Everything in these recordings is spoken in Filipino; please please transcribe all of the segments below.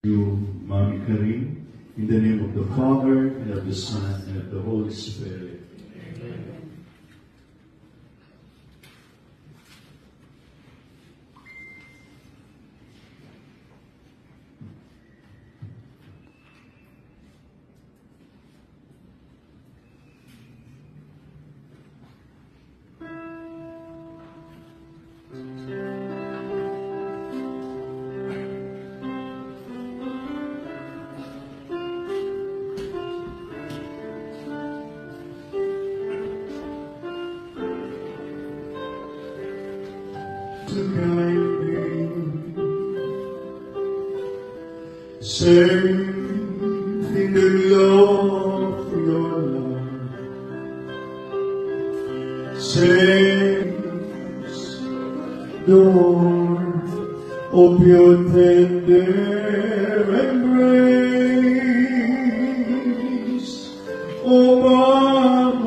You, Mami Karim, in the name of the Father, and of the Son, and of the Holy Spirit. Amen. To guide me, safe in the love of your love, safe door of your tender embrace, oh Mama.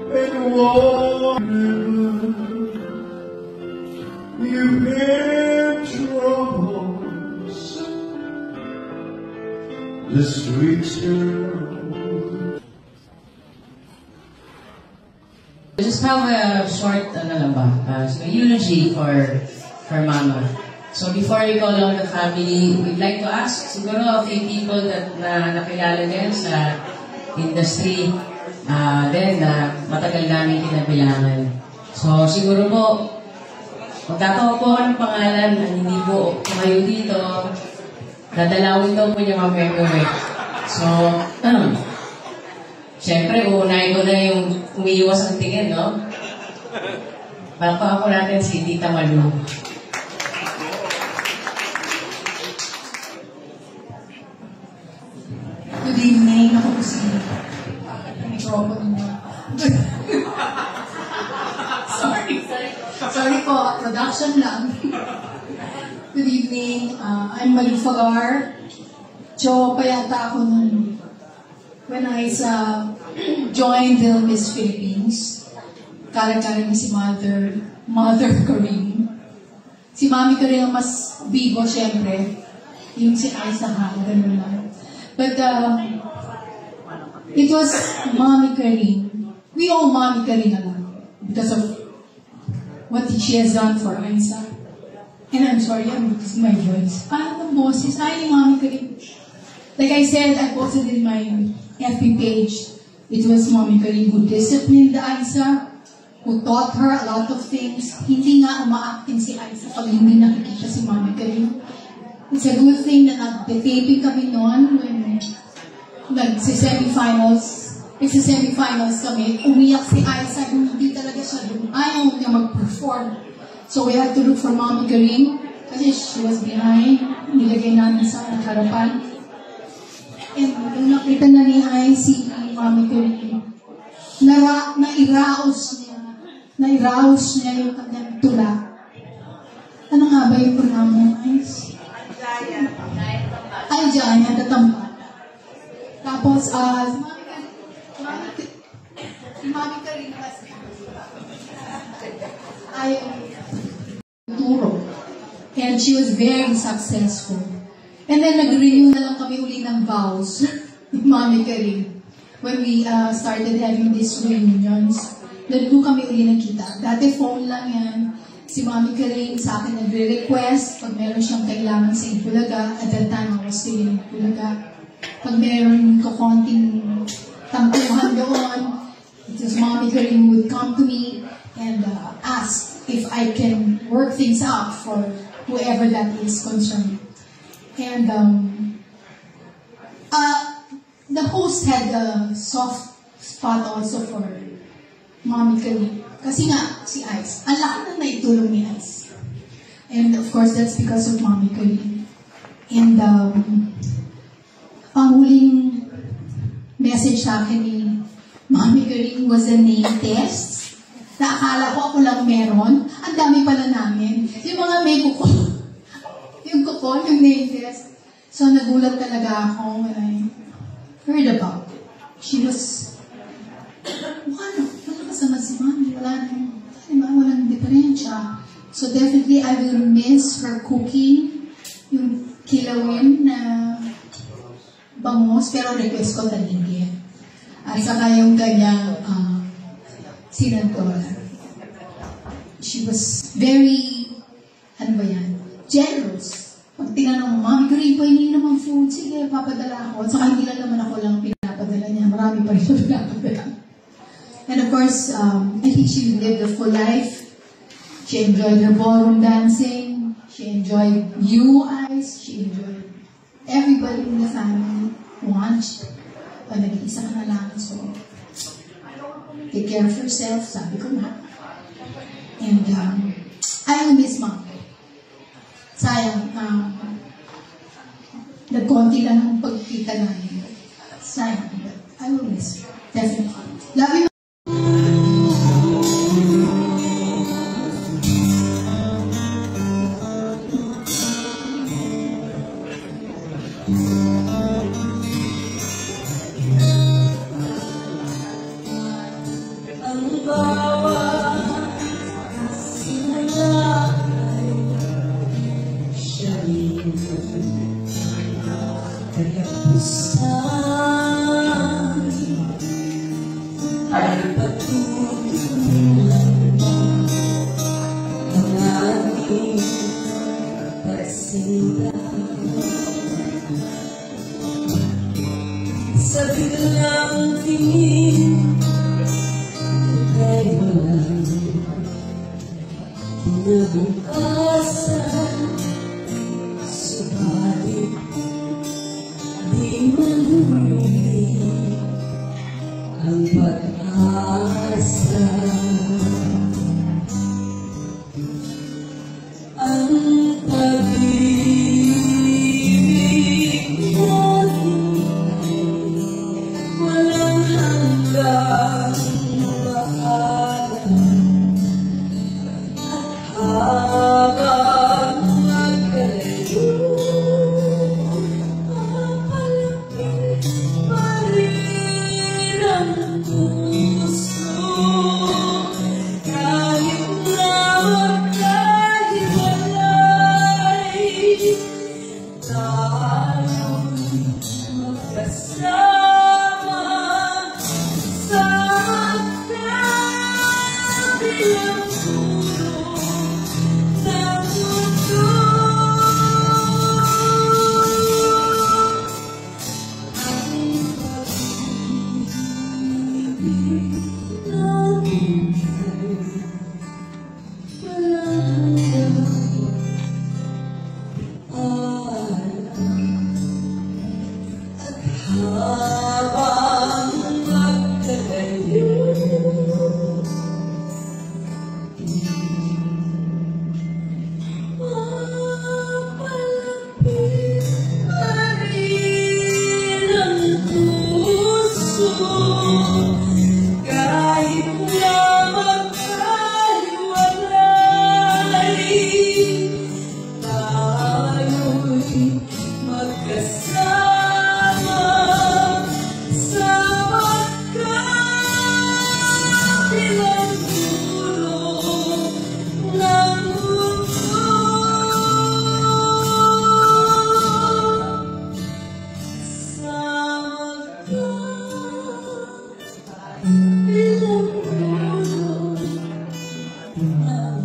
And walk you had troubles, the streets are. Just have a short eulogy for Mama. So before we call on the family, we'd like to ask siguro a few people that nakilala din sa industry. Then, matagal namin kinabilangan. So, siguro po, magkatawa po ng pangalan na hindi po kayo dito, dadalawin daw po niya mamaya. So, syempre, uunahin ko na yung umiiwas ang tingin, no? Baka ako natin si Tita Malu. Good evening, ako po si Sorry po, production lang. Good evening, I'm Malu Fagar. So, payata ako nun when I joined the Miss Philippines. Kala-kala si Mother Karim. Si Mami Karim ang mas bigo, syempre. Yung si Aiza ha, ganun lang. But, it was Mami Karim. We owe Mami Karim a lot because of what she has done for Aiza. And I'm sorry, I'm losing my voice. The bosses, hi Mami Karim. Like I said, I posted in my FB page, it was Mami Karim who disciplined Aiza, who taught her a lot of things. Hindi nga uma-acting si Aiza pag hindi nakikita si Mami Karim. It's a good thing na nag-taping kami noon when nag-semifinals. Semifinals kami, umiyak si Aiza, hindi talaga siya doon. Ayaw niya mag-perform. So we had to look for Mami Karim kasi she was behind. Nilagay namin sa harapan. And nung nakita na ni Ai si Mami Karim, nairaos niya yung kanyang tula. Ano nga ba yung pronoun niya, Ais? Ay, Jaya, tatampa. Tapos, Mami Karim kasi ay turo. And she was very successful. And then nag-renew na lang kami uli ng vows ni Mami Karim. When we started having these reunions, nag-do kami uli nakita. Dati phone lang yan. Si Mami Karim sa akin nagre-request pag meron siyang kailangan sa Itbulaga. At that time, I was still in Itbulaga. Pag meron ko konting tampuhan doon, it was Mami Karim would come to me and ask if I can work things out for whoever that is concerned. And the host had a soft spot also for Mami Karim. Kasi nga, si Ice, ang laki na naitulong ni Ice. And of course, that's because of Mami Karim. And ang huling message sa akin ni Mami Karim was a name test. Naakala ko ako lang meron. Ang dami pala namin. Yung mga may kuko. Yung name test. So nagulat talaga ako when I heard about it. She was, wala kasama si Mami, walang diferensya. So definitely I will miss her cooking, yung kilawin na bangos, pero request ko taligyan. At saka yung kanyang sinantola. She was very, generous. Pag tinanong mo, Mami, Green, painin naman food. Sige, papadala ako. At saka hindi lang naman ako lang pinapadala niya. Marami pa rin siya pinapadala. And of course, I think she lived a full life. She enjoyed her ballroom dancing. She enjoyed you guys. She enjoyed everybody in the family. Once, nag-iisa ka na lang. So, take care of yourself. Sabi ko na. And I will miss Mom. Sayang, nagkonti lang ang pagkita namin. Sayang, but I will miss her. Definitely. Love you. Sa biglang tingin kay walang kinabukasan, subalit di mahuli ang pag-asa. Ang pag-ibig natin walang hanggang maalam, at habang magkalayo, papalapit pa rin ang puso. Kahit na magkahiwalay, tayo'y magkasama sa magkabilang dulo ng mundo. Ang pag-ibig natin walang habang magkalayo, papalapit pa rin ang puso. Kahit na magkahiwalay, tayo'y magkasama sa magkabilang dulo ng mundo. Sa magkabilang dulo ng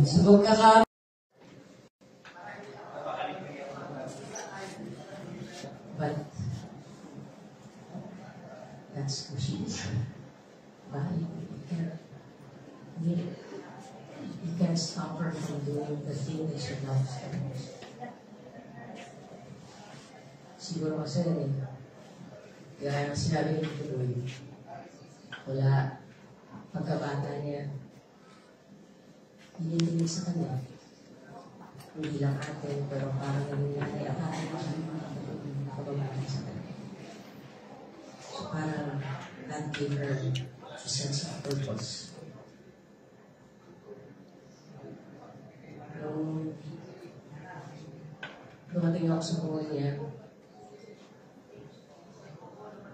Sa pagkaka but that's who she is. You can't stop her from doing the thing that she loves the most. Siguro kasi, kaya nga sinabi ni Tuloy, wala, pagkabata niya, hinihilig sa kanya. Hindi lang atin, pero parang naging nanay, akala ko siya nakababata sa kanya. So parang that gave her a sense of purpose. Nung dumating ako sa buhay niya,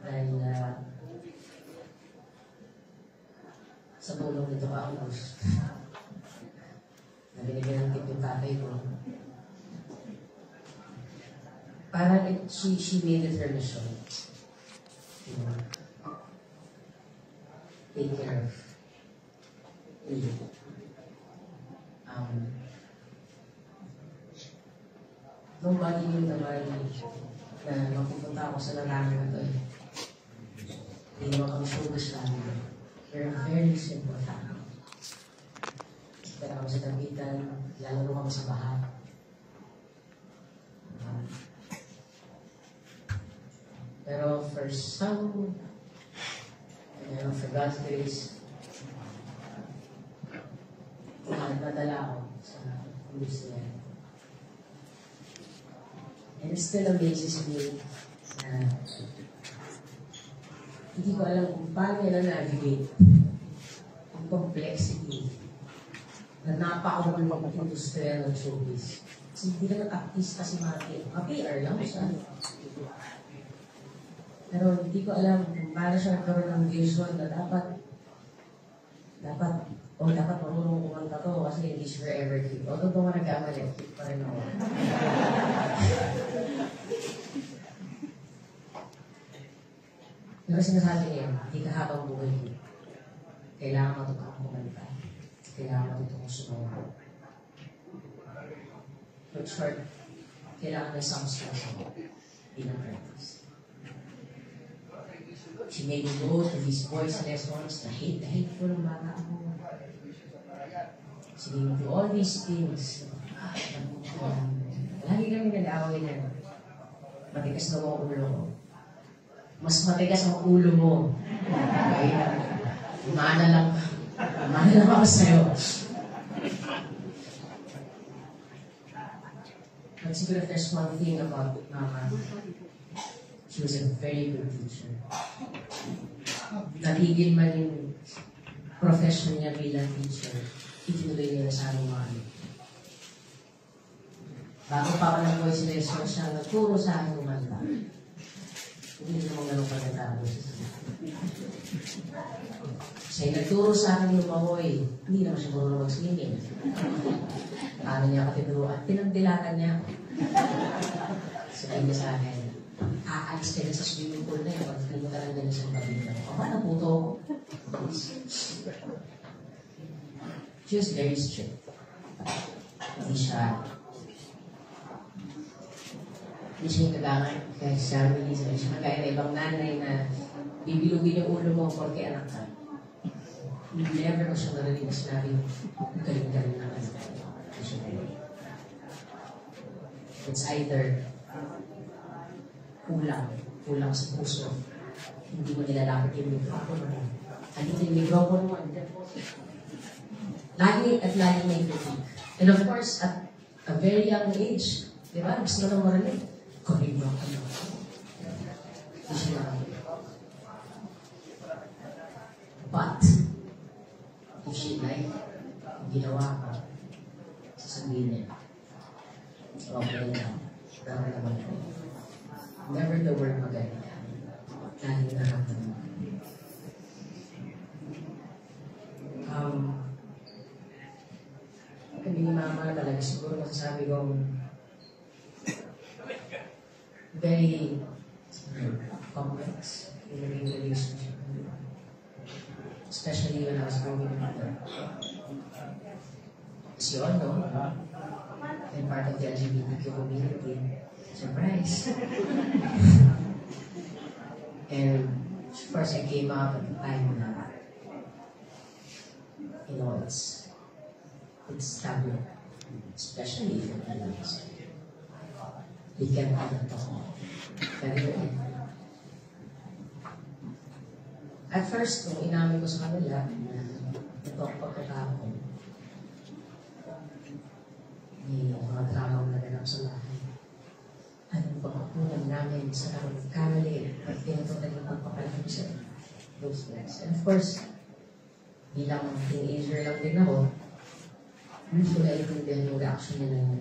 dahil sa tulong nito August, na binigyan ng tip yung tatay ko, parang she made it her mission. You know, take care of me. Nobody knew naman na mapupunta ako sa larangan na to eh. Hindi naman kami showbiz lang. We're a very simple family. Pero kami sa Davidan, lalo kami sa bahay. Pero for God's grace, nadala ako sa pulis niya. And it still amazes me na hindi ko alam kung paano nila navigate ang complexity na napakawal ng industriya ng showbiz. Kasi hindi naman artista si Martin. PR lang siya. Pero hindi ko alam kung paano siya nagkaroon ng vision na dapat marunong kumanta to kasi hindi siya ever keep. Although kung nagkamali, keep pa rin ako. Pero sinasabi niya, hindi ka habang buhay ko. Kailangan matutong kumanta. Kailangan matutong sumawa. But short, kailangan may some stress ako bilang practice. She made me go to these voice lessons na hate-hateful ng bata ako. She made me do all these things. Lagi kami nag-away na matigas na ang ulo ko. Mas matigas ang ulo mo. Kaya, umana lang ako sa'yo. But siguro if there's one thing about Mama, she was a very good teacher. Natigil man yung profession niya bilang teacher, itinuloy niya na sa aming mga anak. Bago pa ako nag-voice lesson siya, nagturo sa akin umanda. Hindi naman ganun pagkatapos. Siya nagturo sa akin lumahoy, hindi naman siya marunong mag-swimming. Paano niya katinuruan? Pinagdilatan niya ako. Sinabi niya sa akin, aalis ka na sa swimming pool na yun, pag hindi mo talaga na sa kabin na ako. Paano puto ako? She was very strict. Hindi siya yung kagangan. Kaya sabi niya, sabi siya kagaya na ibang nanay na bibilugin yung ulo mo porque anak ka. Never ko siya narinig na sinabi, galing-galing na anak ka. It's either kulang sa puso. Hindi mo nilalapit yung mikropono. Andito yung mikropono mo. Lagi may critique. And of course, at a very young age, di ba? Gusto na marinig. Correct mo ako. Hindi siya nakakita. But, if she like, ginawa ka, sasabihin niya, okay na, pero naman ko. Never the word magaling ka. Dahil nararamdaman mo. Kami ni Mama talaga siguro masasabi kong very complex in the relationship. Especially when I was growing up. As you all know, I'm part of the LGBTQ community. Surprise! And of course, I came out at the time na it's taboo, especially if you're Filipino. We can't even talk. Pero at first, nung inamin ko sa kanila, ito ang pagkakako, may mga drama na naganap sa bahay. Anong pagkakulang namin sa kamali, at tinutulad ng pagpapalaki sa those things. And of course, bilang teenager lang din ako, usually I think din yung reaction niya na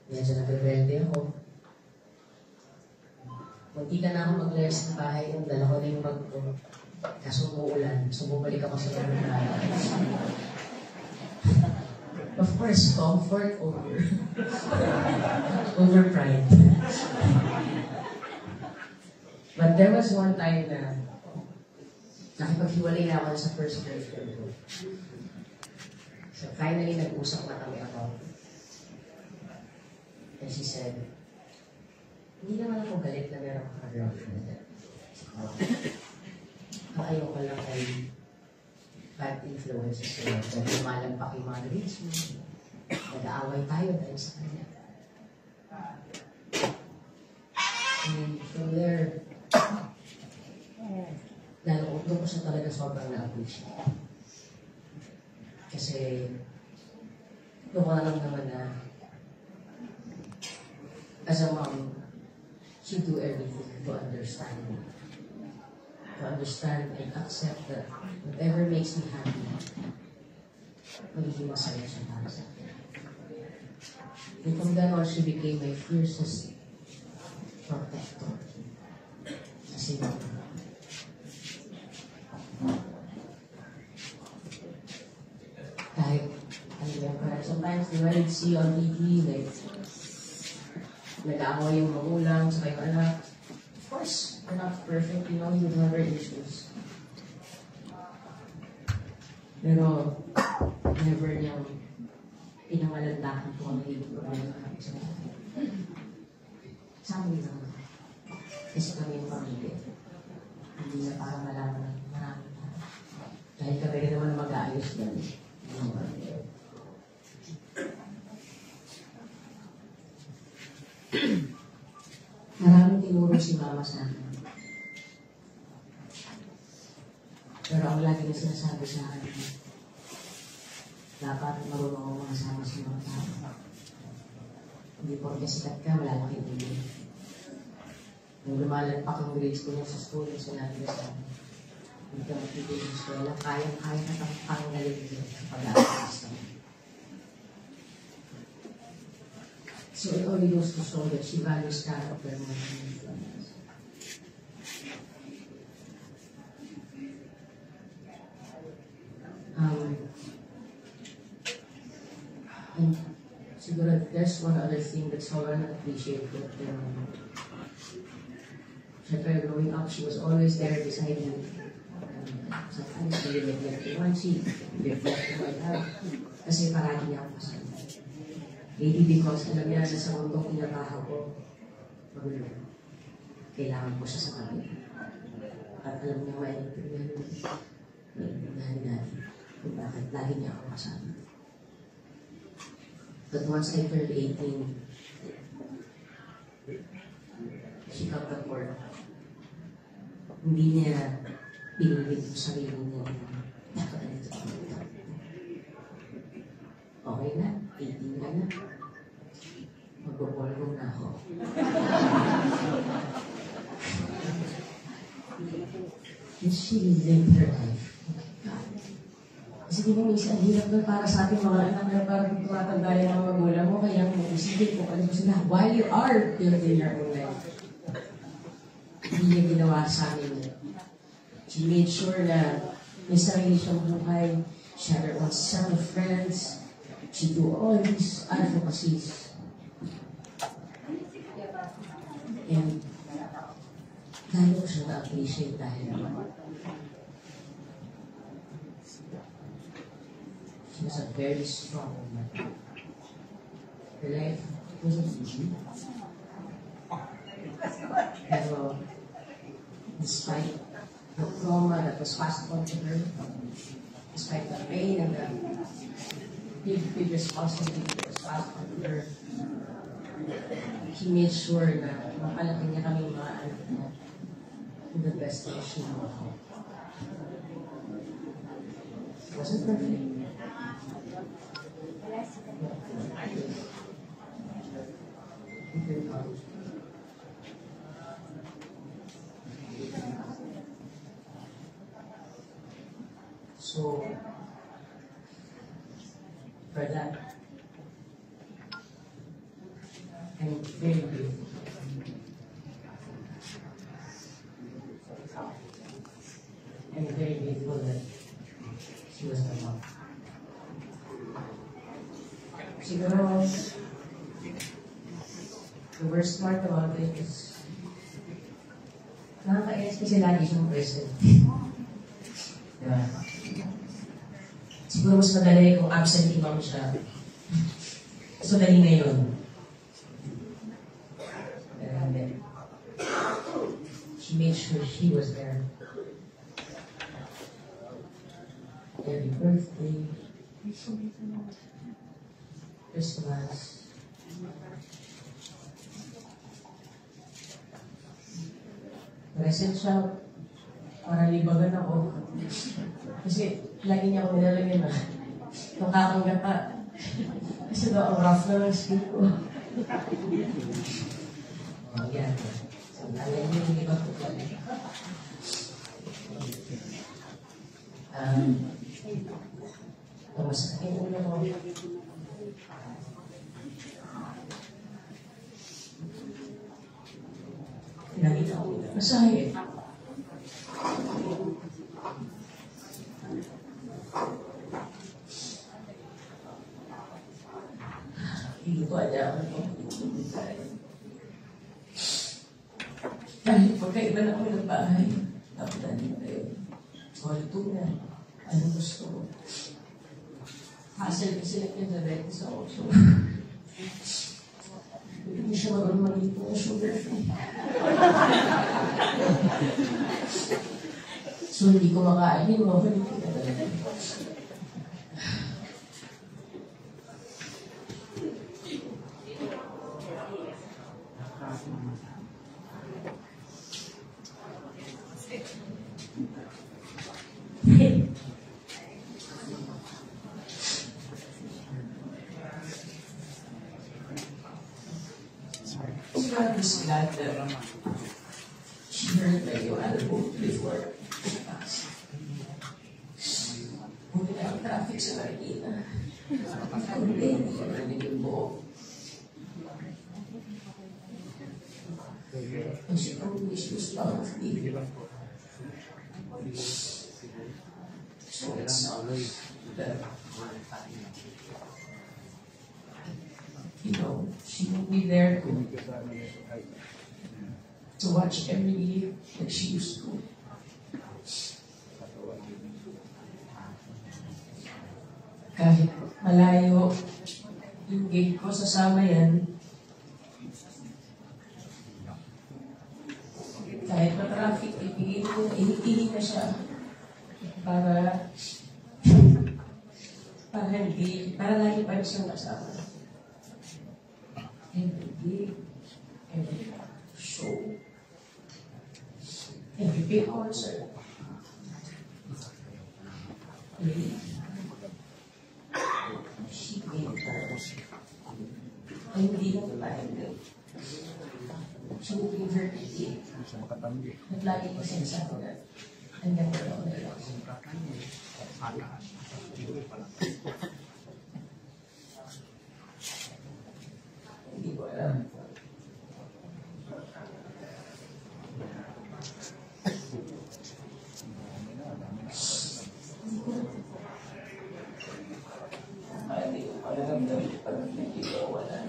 medyo nag-rebelde ako. Munti ka na ako mag-layers ng bahay, yung dala ko na yung bag ko. Kaso umuulan, so bumalik ako sa bahay. Of course, comfort over pride. But there was one time na nakipaghiwalay na ako sa first girlfriend ko. So finally, nag-usap na kami ako. And she said, hindi naman ako galit na meron ka girlfriend. Ang ayoko lang ay bad influences ko. Kaya lumalampak yung mga grades mo. Nag-aaway tayo dahil sa kanya. And from there, doon ko siya talaga sobrang na-appreciate. Kasi, doon ko alam naman na as a mom, she do everything to understand me. To understand and accept that whatever makes me happy, magiging masaya siya para sa akin. And from then on, she became my fiercest protector. Kasi kahit, sometimes, di ba, you'd see on TV, like, nag-aaway yung magulang sa kayong anak. Of course, we're not perfect, you know, you have our issues. Pero, never niyang pinangalandakan kung ano yung problema kami sa mga. Sa amin lang. Kasi kami yung pamilya. Hindi na para malaman ng marami na. Dahil kami rin naman mag-aayos yan. Maraming tinuro si mama sa akin. Pero ang lagi na sinasabi sa akin, dapat marunong ako makasama sa mga tao. Hindi porke sikat ka, wala lang kaibigan. Nung lumalampak ang grades ko sa school, yung sinabi sa akin, hindi ka magpipigil sa eskwela, kayang-kaya ka panggaling sa pag-aalas ka. So it only goes to show that she values character more than influence. And siguro there's one other thing that someone appreciated. Siyempre, growing up, she was always there beside me. Sometimes, she neglected one cheek, neglected my love. Kasi paragi niya ako kasama. Maybe because alam niya na sa mundong inataha ko, kailangan ko siya sa kanya. At alam niya maintindihan kung bakit lagi niya ako kasama. But once I turned 18, she got the court. Hindi niya pinilit yung sarili niya. Okay na, 18 ka na. Magpapolong na ako. And she lived her life. Oh my God. Kasi di ba minsan, hirap na para sa ating mga anak na parang tumatanda yung mga magulang mo, kaya mag-isipin kung ano sila while you are building your own life. Hindi niya ginawa sa amin. She made sure na may sarili siyang buhay. She had her own set of friends. She do all these advocacies. And lalo ko siya na-appreciate dahil she was a very strong woman. Her life wasn't easy. Pero despite the trauma that was passed on to her, despite the pain and the big responsibility that was passed on her, he made sure na mapalaki niya kami mga anak niya in the best version of him. It wasn't perfect. So, for that, I'm very grateful. I'm very grateful that she was my mom. Siguro, the worst part about it is, nakakainis kasi lagi siyang present. Diba? Siguro mas madali kung absentee mom siya. Mas madali na yun. And then, she made sure she was there. Every birthday, Christmas. Present siya para libagan ako. Kasi lagi niya ako nilalagyan na nakakanggat pa. Kasi daw ang rough na ng sleep ko. Oh, yan. So, alam niyo, hindi ba ito pala? Masakit yung ulo ko. Nakita ko na. Masahit. Hindi ko alam ako. Dahil pagkaiba na kami ng bahay, tapunan tayo. Solitude. Ano gusto ko? Hassle kasi lang yung direct sa oso. Hindi siya mag-maliit po yung sugar free. So, hindi ko makain. Mabalik ko na talaga. God is glad that she heard that you had a boat before. Buti na ang traffic sa Marikina. Kung hindi ko narinig yung buo. And she told me she was proud of me. So it's not that, you know, she will be there to watch every year like she used to. Kahit malayo yung gate ko sa Samayan, kahit ma-traffic, ipigilan na siya para lagi pa rin siyang kasama. Every day, every show, every big concert. She made her. Ay, hindi lang tayo. She would be very big. At lagi ko sinasabi na, ang ganda daw nila. Hindi ko alam. Hindi ko alam na pag hindi ko wala.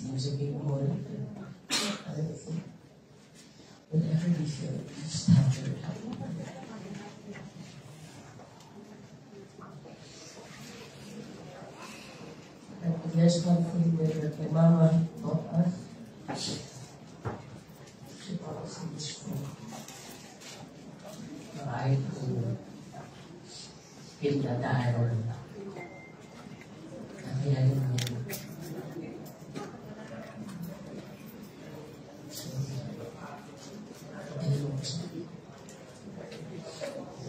Music more whatever you feel, just have to There's one thing that my mama taught us. She taught us in school. Try to give the dialogue. Kaya yun yun. So, ayun siya.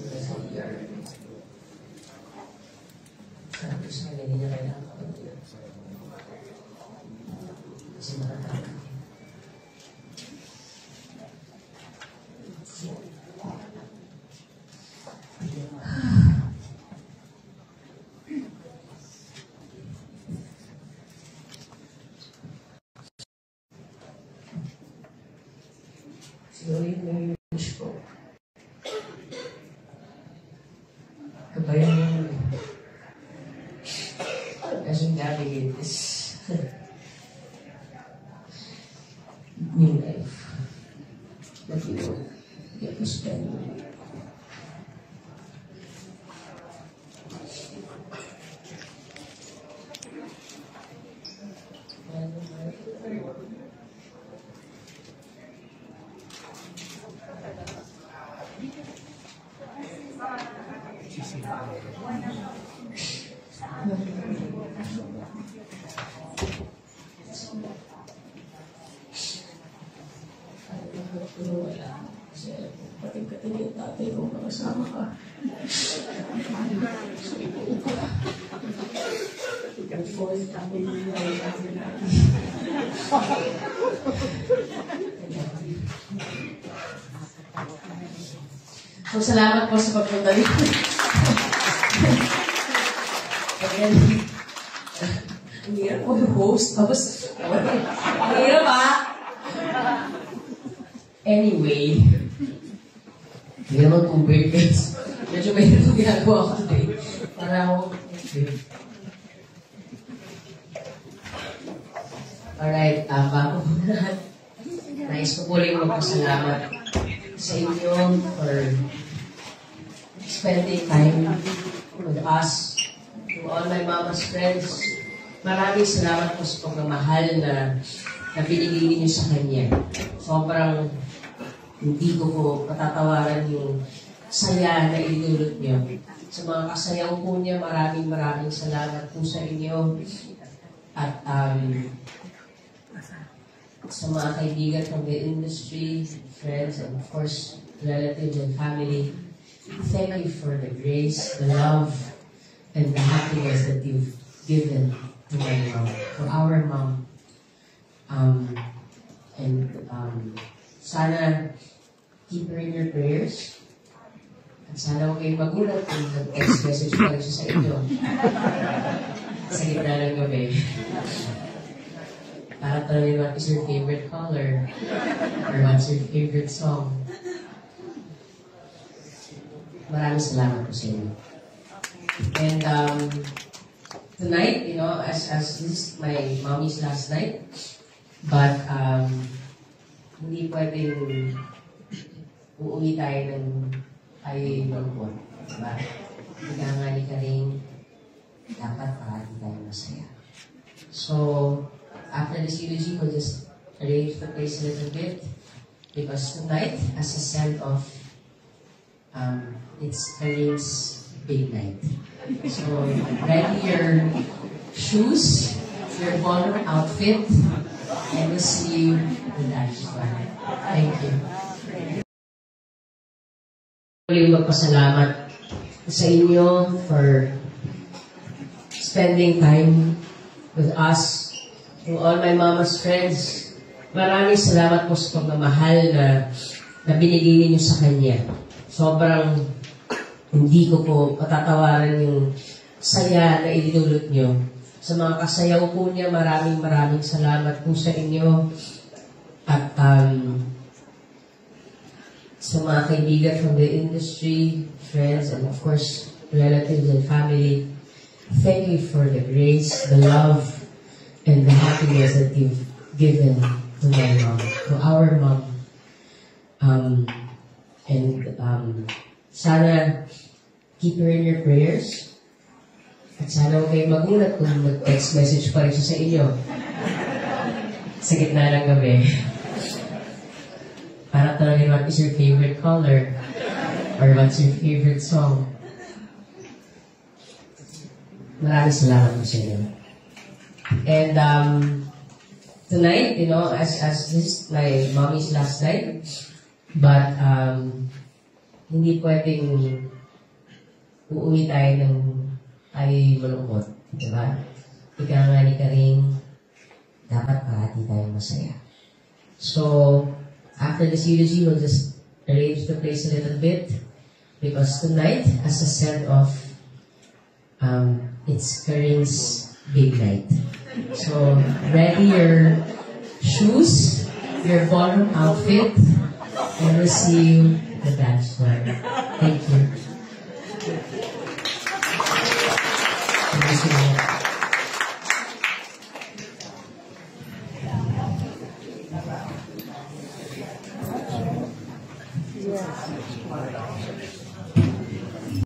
There's a year. Sabi siya, hindi niya kailangan ko yun. Kasi makataka. Siguro yun yung wish ko. Kabayan mo as we navigate this new life that we will get to spend. Pero wala. Kasi pating-kating yung tatay ko makasama ka. So, ito ko. Ikaw-fall tayo yung tatay natin. So, salamat po sa pagpunta dito. Again, hindi yan po yung host. Tapos, hindi na ba? Anyway, hindi naman tubig guys. Medyo may ito ginagawa ko today. Para ako, okay. Alright, bago po lahat, nais ko po rin magpasalamat sa inyo for spending time with us, to all my mama's friends. Maraming salamat po sa pagmamahal na binigay niyo sa kanya. Sobrang hindi ko po patatawaran yung saya na inulot niyo. Sa mga kasayaw po niya, maraming salamat po sa inyo. At sa mga kaibigan from the industry, friends, and of course, relatives and family, thank you for the grace, the love, and the happiness that you've given to my mom, to our mom. Sana keep her in your prayers. At sana huwag kayong magulat kung nag-text message pa rin siya sa inyo. Sa gitna ng gabi. Para tanongin what is your favorite color? Or what's your favorite song? Maraming salamat po sa inyo. And tonight, you know, as this is my mommy's last night, but hindi pwedeng uuwi tayo ng malungkot. Diba? Nagangani ka rin, dapat parati tayo masaya. So, after this eulogy, we'll just arrange the place a little bit because tonight, as a send-off, it's Karim's big night. So, ready your shoes, your ballroom outfit, and we'll see you in that one. Thank you. Muling magpasalamat sa inyo for spending time with us, to all my mama's friends. Maraming salamat po sa pagmamahal na binigay ninyo sa kanya. Sobrang hindi ko po patatawaran yung saya na idinulot nyo. Sa mga kasayaw po niya, maraming salamat po sa inyo. At sa mga kaibigan from the industry, friends, and of course, relatives and family, thank you for the grace, the love, and the happiness that you've given to my mom, to our mom. Sana keep her in your prayers. At sana huwag kayong magulat kung mag-text message pa rin siya sa inyo. Sa gitna ng gabi. Para tanongin what is your favorite color? Or what's your favorite song? Maraming salamat po sa inyo. And tonight, you know, as this is my mommy's last night, but hindi pwedeng uuwi tayo ng ay malungkot, di ba? Ika nga ni Karing, dapat parati tayong masaya. So, after this eulogy, we'll just arrange the place a little bit because tonight, as a send-off, it's Karing's big night. So, ready your shoes, your ballroom outfit, and we'll see you at the dance floor. Thank you. Thank you so much. Yes.